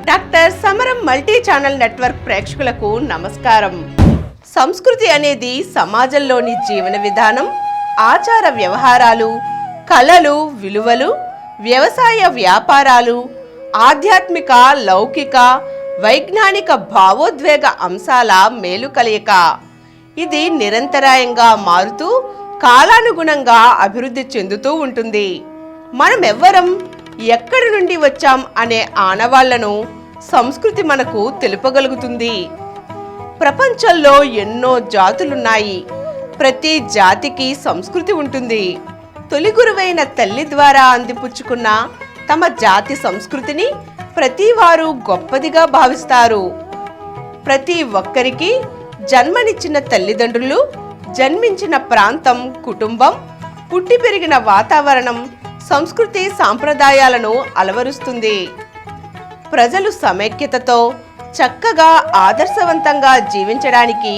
Doctor సమరం multi channel network ప్రేక్షకులకు నమస్కారం. సంస్కృతి అనేది సమాజంలోని జీవన విధానం, ఆచార వ్యవహారాలు, కళలు, విలువలు, వ్యవసాయ వ్యాపారాలు, ఆధ్యాత్మిక, లౌకిక, వైజ్ఞానిక, భావోద్వేగ అంశాల మేలు కలయిక. ఇది నిరంతరాయంగా మారుతూ కాలానుగుణంగా అభివృద్ధి చెందుతూ ఉంటుంది. మనం ఎవ్వరం, ఎక్కడి నుండి వచ్చాం అనే ఆనవాళ్లను సంస్కృతి మనకు తెలుపగలుగుతుంది. ప్రపంచంలో ఎన్నో జాతులున్నాయి. ప్రతి జాతికి సంస్కృతి ఉంటుంది. తొలి గురువైన తల్లి ద్వారా అందిపుచ్చుకున్న తమ జాతి సంస్కృతిని ప్రతి వారు గొప్పదిగా భావిస్తారు. ప్రతి ఒక్కరికి జన్మనిచ్చిన తల్లిదండ్రులు, జన్మించిన ప్రాంతం, కుటుంబం, పుట్టి పెరిగిన వాతావరణం సంస్కృతి సాంప్రదాయాలను అలవరుస్తుంది. ప్రజలు సమైక్యతతో చక్కగా ఆదర్శవంతంగా జీవించడానికి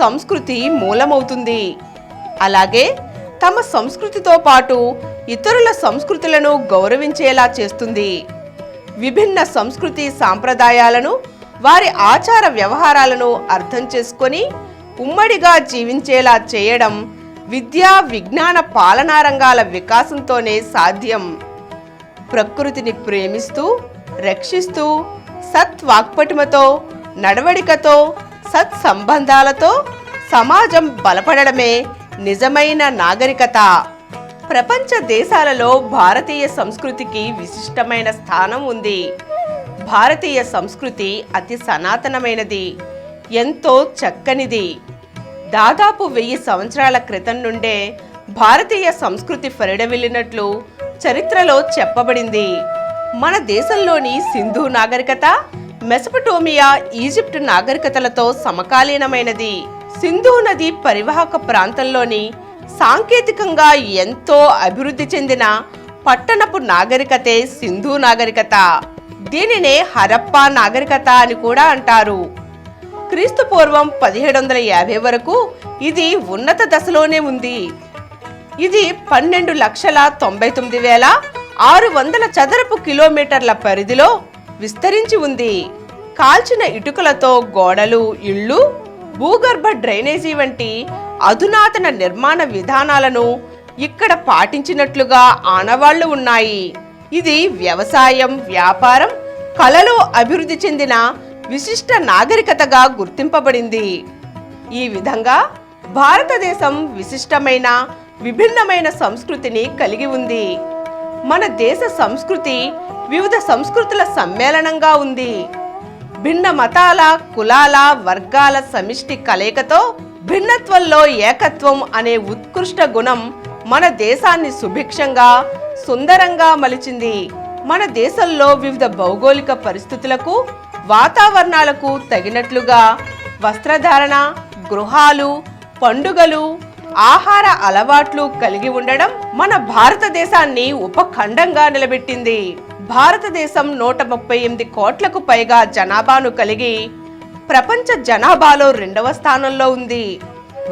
సంస్కృతి మూలమవుతుంది. అలాగే తమ సంస్కృతితో పాటు ఇతరుల సంస్కృతులను గౌరవించేలా చేస్తుంది. విభిన్న సంస్కృతి సాంప్రదాయాలను, వారి ఆచార వ్యవహారాలను అర్థం చేసుకొని ఉమ్మడిగా జీవించేలా చేయడం విద్యా, విజ్ఞాన, పాలనా రంగాల వికాసంతోనే సాధ్యం. ప్రకృతిని ప్రేమిస్తూ, రక్షిస్తూ, సత్వాక్పటిమతో, నడవడికతో, సత్సంబంధాలతో సమాజం బలపడడమే నిజమైన నాగరికత. ప్రపంచ దేశాలలో భారతీయ సంస్కృతికి విశిష్టమైన స్థానం ఉంది. భారతీయ సంస్కృతి అతి సనాతనమైనది, ఎంతో చక్కనిది. దాదాపు 1000 సంవత్సరాల క్రితం నుండే భారతీయ సంస్కృతి ఫరిడవిల్లినట్లు చరిత్రలో చెప్పబడింది. మన దేశంలోని సింధు నాగరికత మెసపటోమియా, ఈజిప్ట్ నాగరికతలతో సమకాలీనమైనది. సింధు నది పరివాహక ప్రాంతంలోని సాంకేతికంగా ఎంతో అభివృద్ధి చెందిన పట్టణపు నాగరికతే సింధు నాగరికత. దీనినే హరప్పా నాగరికత అని కూడా అంటారు. క్రీస్తు పూర్వం 1750 వరకు ఇది ఉన్నత దశలోనే ఉంది. ఇది 12,99,600 చదరపు కిలోమీటర్ల పరిధిలో విస్తరించి ఉంది. కాల్చిన ఇటుకలతో గోడలు, ఇళ్ళు, భూగర్భ డ్రైనేజీ వంటి అధునాతన నిర్మాణ విధానాలను ఇక్కడ పాటించినట్లుగా ఆనవాళ్లు ఉన్నాయి. ఇది వ్యవసాయం, వ్యాపారం, కళలో అభివృద్ధి చెందిన విశిష్ట నాగరికతగా గుర్తింపబడింది. ఈ విధంగా భారతదేశం విశిష్టమైన, విభిన్నమైన సంస్కృతిని కలిగి ఉంది. మన దేశ సంస్కృతి వివిధ సంస్కృతుల సమ్మేళనంగా ఉంది. భిన్న మతాల, కులాల, వర్గాల సమిష్టి కలయికతో భిన్నత్వంలో ఏకత్వం అనే ఉత్కృష్ట గుణం మన దేశాన్ని సుభిక్షంగా, సుందరంగా మలిచింది. మన దేశంలో వివిధ భౌగోళిక పరిస్థితులకు, వాతావరణాలకు తగినట్లుగా వస్త్రధారణ, గృహాలు, పండుగలు, ఆహార అలవాట్లు కలిగి ఉండడం మన భారతదేశాన్ని ఉపఖండంగా నిలబెట్టింది. భారతదేశం 138 కోట్లకు పైగా జనాభాను కలిగి ప్రపంచ జనాభాలో 2వ స్థానంలో ఉంది.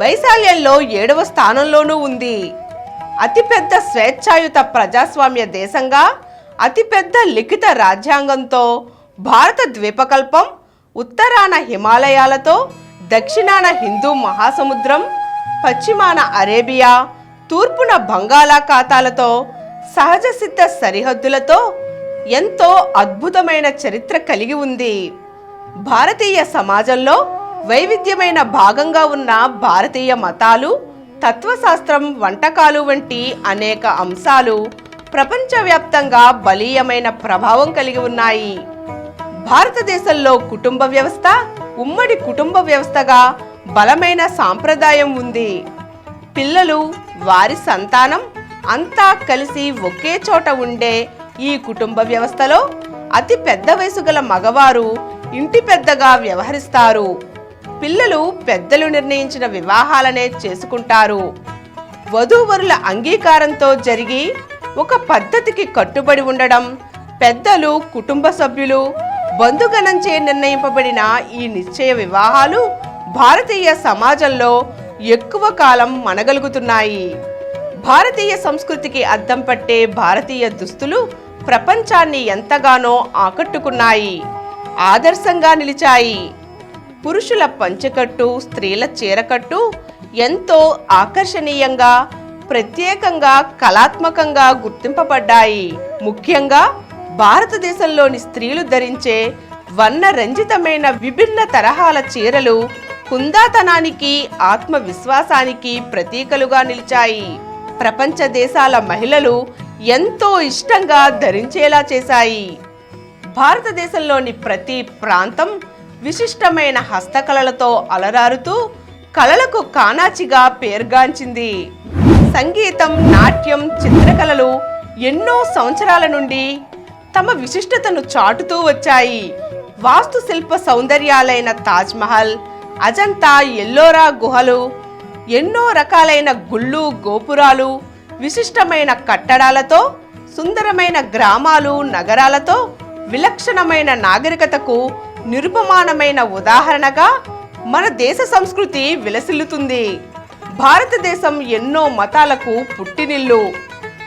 వైశాల్యంలో 7వ స్థానంలోనూ ఉంది. అతిపెద్ద స్వేచ్ఛాయుత ప్రజాస్వామ్య దేశంగా, అతిపెద్ద లిఖిత రాజ్యాంగంతో భారత ద్వీపకల్పం ఉత్తరాన హిమాలయాలతో, దక్షిణాన హిందూ మహాసముద్రం, పశ్చిమాన అరేబియా, తూర్పున బంగాళాఖాతాలతో, సహజ సిద్ధ సరిహద్దులతో ఎంతో అద్భుతమైన చరిత్ర కలిగి ఉంది. భారతీయ సమాజంలో వైవిధ్యమైన భాగంగా ఉన్న భారతీయ మతాలు, తత్వశాస్త్రం, వంటకాలు వంటి అనేక అంశాలు ప్రపంచవ్యాప్తంగా బలీయమైన ప్రభావం కలిగి ఉన్నాయి. భారతదేశంలో కుటుంబ వ్యవస్థ ఉమ్మడి కుటుంబ వ్యవస్థగా బలమైన సాంప్రదాయం ఉంది. పిల్లలు, వారి సంతానం అంతా కలిసి ఒకే చోట ఉండే ఈ కుటుంబ వ్యవస్థలో అతి పెద్ద వయసు గల మగవారు ఇంటి పెద్దగా వ్యవహరిస్తారు. పిల్లలు పెద్దలు నిర్ణయించిన వివాహాలనే చేసుకుంటారు. వధూవరుల అంగీకారంతో జరిగి ఒక పద్ధతికి కట్టుబడి ఉండడం, పెద్దలు, కుటుంబ సభ్యులు, బంధుగణంచే నిర్ణయింపబడిన ఈ నిశ్చయ వివాహాలు భారతీయ సమాజంలో ఎక్కువ కాలం మనగలుగుతున్నాయి. భారతీయ సంస్కృతికి అద్దం పట్టే భారతీయ దుస్తులు ప్రపంచాన్ని ఎంతగానో ఆకట్టుకున్నాయి. ఆదర్శంగా నిలిచాయి. పురుషుల పంచెకట్టు, స్త్రీల చీరకట్టు ఎంతో ఆకర్షణీయంగా, ప్రత్యేకంగా, కళాత్మకంగా గుర్తింపబడ్డాయి. ముఖ్యంగా భారతదేశంలోని స్త్రీలు ధరించే వర్ణరంజితమైన విభిన్న తరహాల చీరలు హుందాతనానికి, ఆత్మవిశ్వాసానికి ప్రతీకలుగా నిలిచాయి. ప్రపంచ దేశాల మహిళలు ఎంతో ఇష్టంగా ధరించేలా చేశాయి. భారతదేశంలోని ప్రతి ప్రాంతం విశిష్టమైన హస్తకళలతో అలరారుతూ కళలకు కానాచిగా పేర్గాంచింది. సంగీతం, నాట్యం, చిత్రకళలు ఎన్నో సంవత్సరాల నుండి తమ విశిష్టతను చాటుతూ వచ్చాయి. వాస్తుశిల్ప సౌందర్యాలైన తాజ్మహల్, అజంతా, ఎల్లోరా గుహలు, ఎన్నో రకాలైన గుళ్ళు, గోపురాలు, విశిష్టమైన కట్టడాలతో, సుందరమైన గ్రామాలు, నగరాలతో విలక్షణమైన నాగరికతకు నిరుపమానమైన ఉదాహరణగా మన దేశ సంస్కృతి విలసిల్లుతుంది. భారతదేశం ఎన్నో మతాలకు పుట్టినిల్లు.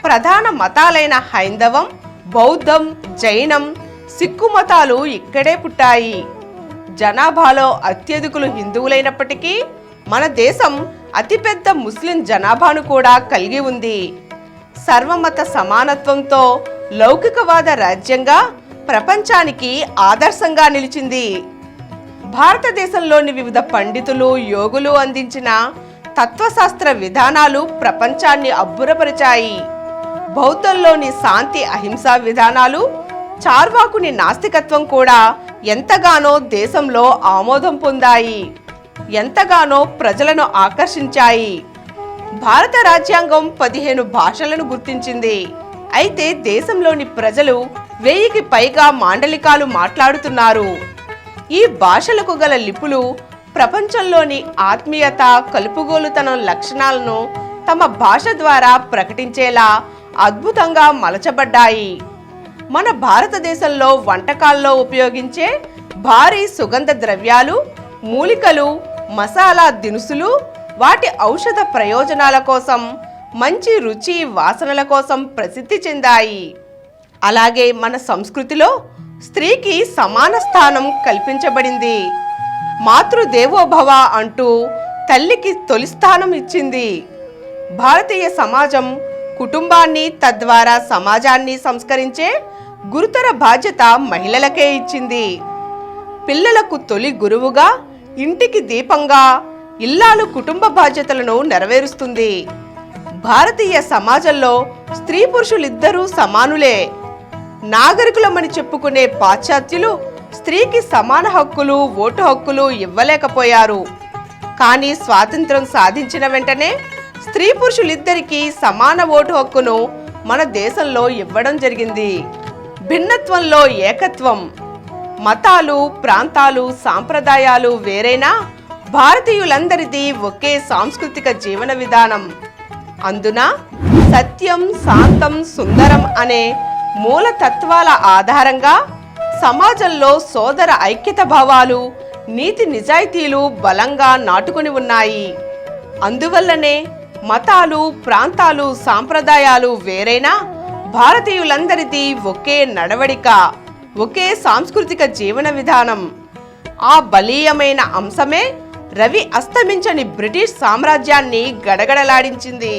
ప్రధాన మతాలైన హైందవం, బౌద్ధం, జైనం, సిక్కు మతాలు ఇక్కడే పుట్టాయి. జనాభాలో అత్యధికులు హిందువులైనప్పటికీ మన దేశం అతిపెద్ద ముస్లిం జనాభాను కూడా కలిగి ఉంది. సర్వమత సమానత్వంతో లౌకికవాద రాజ్యంగా ప్రపంచానికి ఆదర్శంగా నిలిచింది. భారతదేశంలోని వివిధ పండితులు, యోగులు అందించిన తత్వశాస్త్ర విధానాలు ప్రపంచాన్ని అబ్బురపరిచాయి. బౌద్ధంలోని శాంతి, అహింసా విధానాలు, చార్వాకుని నాస్తికత్వం కూడా ఎంతగానో దేశంలో ఆమోదం పొందాయి, ఎంతగానో ప్రజలను ఆకర్షించాయి. భారత రాజ్యాంగం 15 భాషలను గుర్తించింది. అయితే దేశంలోని ప్రజలు 1000కి పైగా మాండలికాలు మాట్లాడుతున్నారు. ఈ భాషలకు గల లిపులు ప్రపంచంలోని ఆత్మీయత, కలుపుగోలుతనం లక్షణాలను తమ భాష ద్వారా ప్రకటించేలా అద్భుతంగా మలచబడ్డాయి. మన భారతదేశంలో వంటకాల్లో ఉపయోగించే భారీ సుగంధ ద్రవ్యాలు, మూలికలు, మసాలా దినుసులు వాటి ఔషధ ప్రయోజనాల కోసం, మంచి రుచి, వాసనల కోసం ప్రసిద్ధి చెందాయి. అలాగే మన సంస్కృతిలో స్త్రీకి సమాన స్థానం కల్పించబడింది. మాతృదేవోభవ అంటూ తల్లికి తొలి స్థానం ఇచ్చింది. భారతీయ సమాజం కుటుంబాన్ని, తద్వారా సమాజాన్ని సంస్కరించే గురుతర బాధ్యత మహిళలకే ఇచ్చింది. పిల్లలకు తొలి గురువుగా, ఇంటికి దీపంగా ఇల్లాలు కుటుంబ బాధ్యతలను నెరవేరుస్తుంది. భారతీయ సమాజంలో స్త్రీ పురుషులిద్దరూ సమానులే. నాగరికులమని చెప్పుకునే పాశ్చాత్యులు స్త్రీకి సమాన హక్కులు, ఓటు హక్కులు ఇవ్వలేకపోయారు. కానీ స్వాతంత్రం సాధించిన వెంటనే స్త్రీ పురుషులిద్దరికీ సమాన ఓటు హక్కును మన దేశంలో ఇవ్వడం జరిగింది. భిన్నత్వంలో ఏకత్వం. మతాలు, ప్రాంతాలు, సాంప్రదాయాలు వేరైనా భారతీయులందరిది ఒకే సాంస్కృతిక జీవన విధానం. అందున సత్యం, శాంతం, సుందరం అనే మూల తత్వాల ఆధారంగా సమాజంలో సోదర ఐక్యత భావాలు, నీతి నిజాయితీలు బలంగా నాటుకుని ఉన్నాయి. అందువల్లనే మతాలు, ప్రాంతాలు, సాంప్రదాయాలు వేరైనా భారతీయులందరిది ఒకే నడవడిక, ఒకే సాంస్కృతిక జీవన విధానం. ఆ బలీయమైన అంశమే రవి అస్తమించని బ్రిటిష్ సామ్రాజ్యాన్ని గడగడలాడించింది.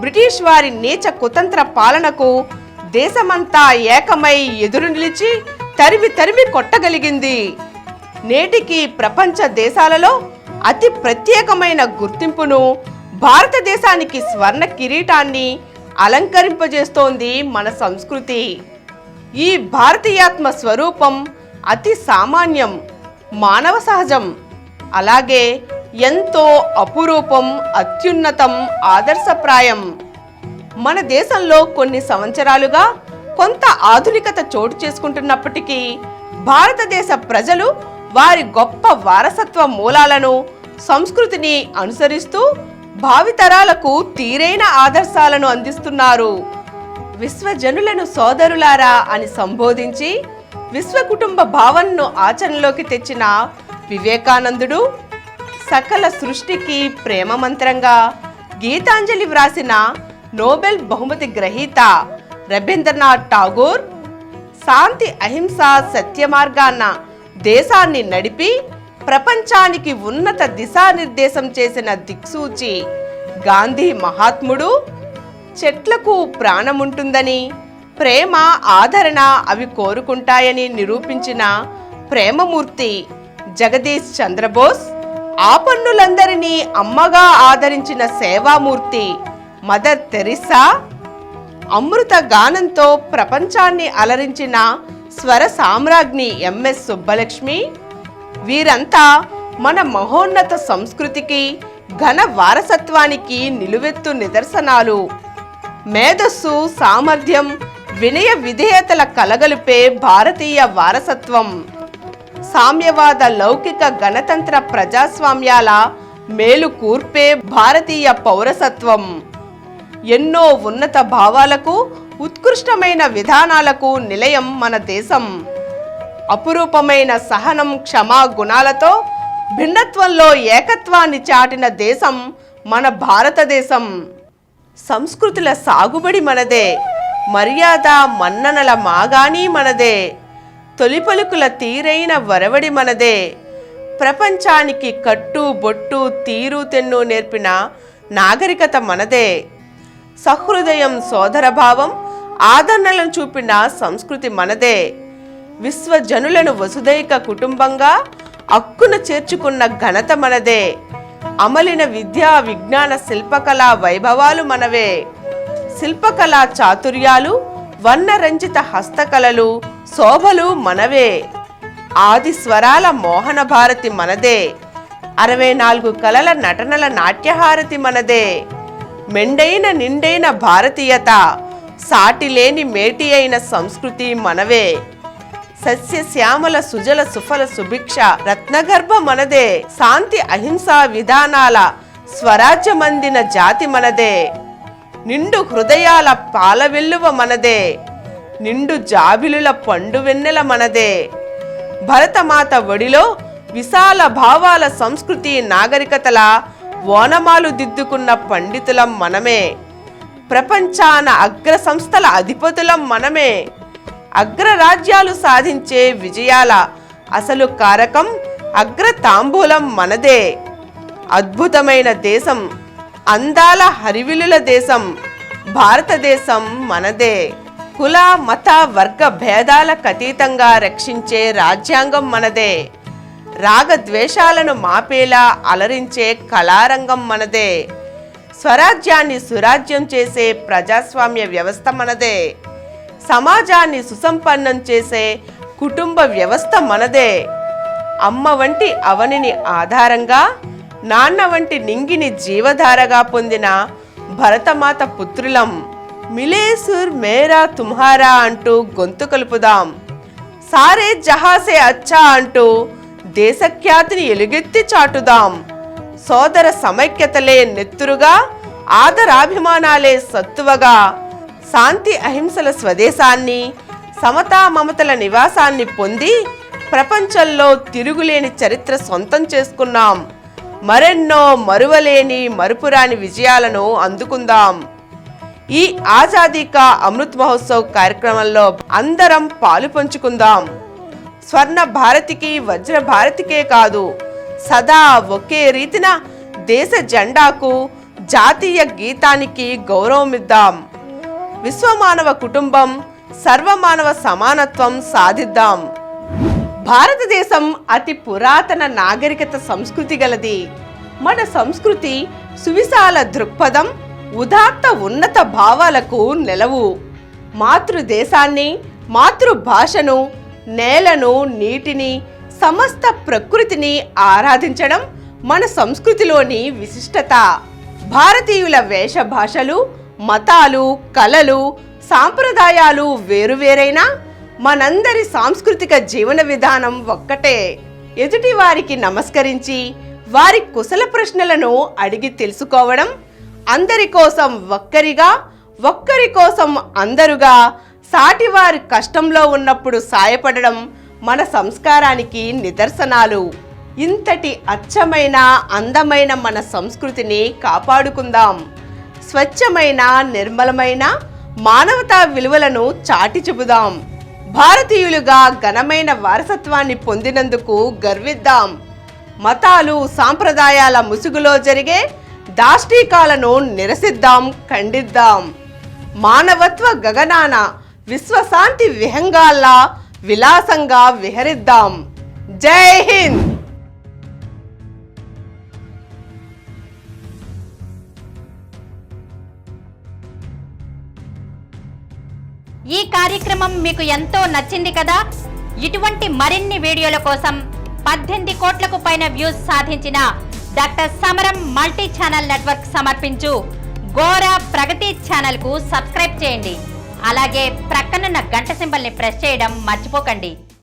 బ్రిటిష్ వారి నీచ కుతంత్ర పాలనకు దేశమంతా ఏకమై ఎదురు నిలిచి తరిమి తరిమి కొట్టగలిగింది. నేటికి ప్రపంచ దేశాలలో అతి ప్రత్యేకమైన గుర్తింపును, భారతదేశానికి స్వర్ణ కిరీటాన్ని అలంకరింపజేస్తోంది మన సంస్కృతి. ఈ భారతీయాత్మ స్వరూపం అతి సామాన్యం, మానవ సహజం. అలాగే ఎంతో అపురూపం, అత్యున్నతం, ఆదర్శప్రాయం. మన దేశంలో కొన్ని సంవత్సరాలుగా కొంత ఆధునికత చోటు చేసుకుంటున్నప్పటికీ భారతదేశ ప్రజలు వారి గొప్ప వారసత్వ మూలాలను, సంస్కృతిని అనుసరిస్తూ భావితరాలకు తీరైన ఆదర్శాలను అందిస్తున్నారు. విశ్వజనులను సోదరులారా అని సంబోధించి విశ్వ కుటుంబ భావనను ఆచరణలోకి తెచ్చిన వివేకానందుడు సకల సృష్టికి ప్రేమ మంత్రంగా గీతాంజలి వ్రాసిన నోబెల్ బహుమతి గ్రహీత రవీంద్రనాథ్ ఠాగూర్ శాంతి అహింస సత్య మార్గాన్న దేశాన్ని నడిపి ప్రపంచానికి ఉన్నత దిశానిర్దేశం చేసిన దిక్సూచి గాంధీ మహాత్ముడు. చెట్లకు ప్రాణముంటుందని, ప్రేమ ఆదరణ అవి కోరుకుంటాయని నిరూపించిన ప్రేమమూర్తి జగదీష్ చంద్రబోస్. ఆపన్నులందరినీ అమ్మగా ఆదరించిన సేవామూర్తి మదర్ తెరిసా. అమృత గానంతో ప్రపంచాన్ని అలరించిన స్వర సామ్రాజ్ఞి ఎంఎస్ సుబ్బలక్ష్మి. వీరంతా మన మహోన్నత సంస్కృతికి, ఘన వారసత్వానికి నిలువెత్తు నిదర్శనాలు. మేధస్సు, సామర్థ్యం, వినయ విధేయతల కలగలిపే భారతీయ వారసత్వం. సామ్యవాద, లౌకిక, గణతంత్ర, ప్రజాస్వామ్యాల మేలు కూర్పే భారతీయ పౌరసత్వం. ఎన్నో ఉన్నత భావాలకు, ఉత్కృష్టమైన విధానాలకు నిలయం మన దేశం. అపురూపమైన సహనం, క్షమా గుణాలతో భిన్నత్వంలో ఏకత్వాన్ని చాటిన దేశం మన భారతదేశం. సంస్కృతుల సాగుబడి మనదే, మర్యాద మన్ననల మాగాణి మనదే, తొలి పలుకుల తీరైన వరవడి మనదే. ప్రపంచానికి కట్టు బొట్టు తీరు తెన్ను నేర్పిన నాగరికత మనదే. సహృదయం, సోదరభావం, ఆదరణలను చూపిన సంస్కృతి మనదే. విశ్వజనులను వసుదైక కుటుంబంగా అక్కున చేర్చుకున్న ఘనత మనదే. అమలిన విద్యా, విజ్ఞాన, శిల్పకళా వైభవాలు మనవే. శిల్పకళా చాతుర్యాలు, వర్ణరంజిత హస్తకళలు, శోభలు మనవే. ఆది స్వరాల మోహన భారతి మనదే. 64 కళల నటనల నాట్యహారతి మనదే. మెండైన నిండైన భారతీయత, సాటిలేని మేటి అయిన సంస్కృతి మనవే. సస్యశ్యామల సుజల సుఫల సుభిక్ష రత్నగర్భ మనదే. శాంతి అహింసా విధానాల స్వరాజ్యమందిన జాతి మనదే. నిండు హృదయాల పాలవెల్లువ మనదే. నిండు జాబిలుల పండు వెన్నెల మనదే. భరతమాత ఒడిలో విశాల భావాల సంస్కృతి నాగరికతల ఓనమాలు దిద్దుకున్న పండితులం మనమే. ప్రపంచాన అగ్ర సంస్థల అధిపతులం మనమే. అగ్రరాజ్యాలు సాధించే విజయాల అసలు కారకం, అగ్ర తాంబూలం మనదే. అద్భుతమైన దేశం, అందాల హరివిలుల దేశం భారతదేశం మనదే. కుల, మత, వర్గ భేదాలకు అతీతంగా రక్షించే రాజ్యాంగం మనదే. రాగద్వేషాలను మాపేలా అలరించే కళారంగం మనదే. స్వరాజ్యాన్ని సురాజ్యం చేసే ప్రజాస్వామ్య వ్యవస్థ మనదే. సమాజాన్ని సుసంపన్నం చేసే కుటుంబ వ్యవస్థ మనదే. అమ్మ వంటి అవనిని ఆధారంగా, నాన్న వంటి నింగిని జీవధారగా పొందిన భరతమాత పుత్రులం. మిలే సుర్ మేరా తుమ్హారా అంటూ గొంతు కలుపుదాం. సారే జహాసే అచ్చా అంటూ దేశఖ్యాతిని ఎలుగెత్తి చాటుదాం. సోదర సమైక్యతలే నెత్తురుగా, ఆదరాభిమానాలే సత్తువగా, శాంతి అహింసల స్వదేశాన్ని, సమతా మమతల నివాసాన్ని పొంది ప్రపంచంలో తిరుగులేని చరిత్ర సొంతం చేసుకున్నాం. మరెన్నో మరువలేని, మరుపురాని విజయాలను అందుకుందాం. ఈ ఆజాదీ కా అమృత్ మహోత్సవ్ కార్యక్రమంలో అందరం పాలు పంచుకుందాం. స్వర్ణ భారతికి, వజ్ర భారతికే కాదు, సదా ఒకే రీతిన దేశ జెండాకు, జాతీయ గీతానికి గౌరవమిద్దాం. విశ్వమానవ కుటుంబం, సర్వమానవ సమానత్వం సాధిద్దాం. భారతదేశం అతి పురాతన నాగరికత సంస్కృతి గలది. మన సంస్కృతి సువిశాల దృక్పథం, ఉదాత్త ఉన్నత భావాలకు నెలవు. మాతృదేశాన్ని, మాతృభాషను, నేలను, నీటిని, సమస్త ప్రకృతిని ఆరాధించడం మన సంస్కృతిలోని విశిష్టత. భారతీయుల వేషభాషలు, మతాలు, కళలు, సాంప్రదాయాలు వేరువేరైనా మనందరి సాంస్కృతిక జీవన విధానం ఒక్కటే. ఎదుటి వారికి నమస్కరించి వారి కుశల ప్రశ్నలను అడిగి తెలుసుకోవడం, అందరి కోసం ఒక్కరిగా, ఒక్కరి కోసం అందరుగా, సాటివారి కష్టంలో ఉన్నప్పుడు సాయపడడం మన సంస్కారానికి నిదర్శనాలు. ఇంతటి అచ్చమైన, అందమైన మన సంస్కృతిని కాపాడుకుందాం. స్వచ్ఛమైన, నిర్మలమైన మానవతా విలువలను చాటి చెబుదాం. భారతీయులుగా ఘనమైన వారసత్వాన్ని పొందినందుకు గర్విద్దాం. మతాలు సాంప్రదాయాల ముసుగులో జరిగే దాష్టీకాలను నిరసిద్దాం, ఖండిద్దాం. మానవత్వ గగనాన విశ్వశాంతి విహంగాల్లా విలాసంగా విహరిద్దాం. జై హింద్. ఈ కార్యక్రమం మీకు ఎంతో నచ్చింది కదా. ఇటువంటి మరిన్ని వీడియోల కోసం 18 కోట్లకు పైన వ్యూస్ సాధించిన డాక్టర్ సమరం మల్టీ ఛానల్ నెట్వర్క్ సమర్పించు గోరా ప్రగతి ఛానల్ కు సబ్స్క్రైబ్ చేయండి. అలాగే ప్రక్కనున్న గంట సింబల్ ని ప్రెస్ చేయడం మర్చిపోకండి.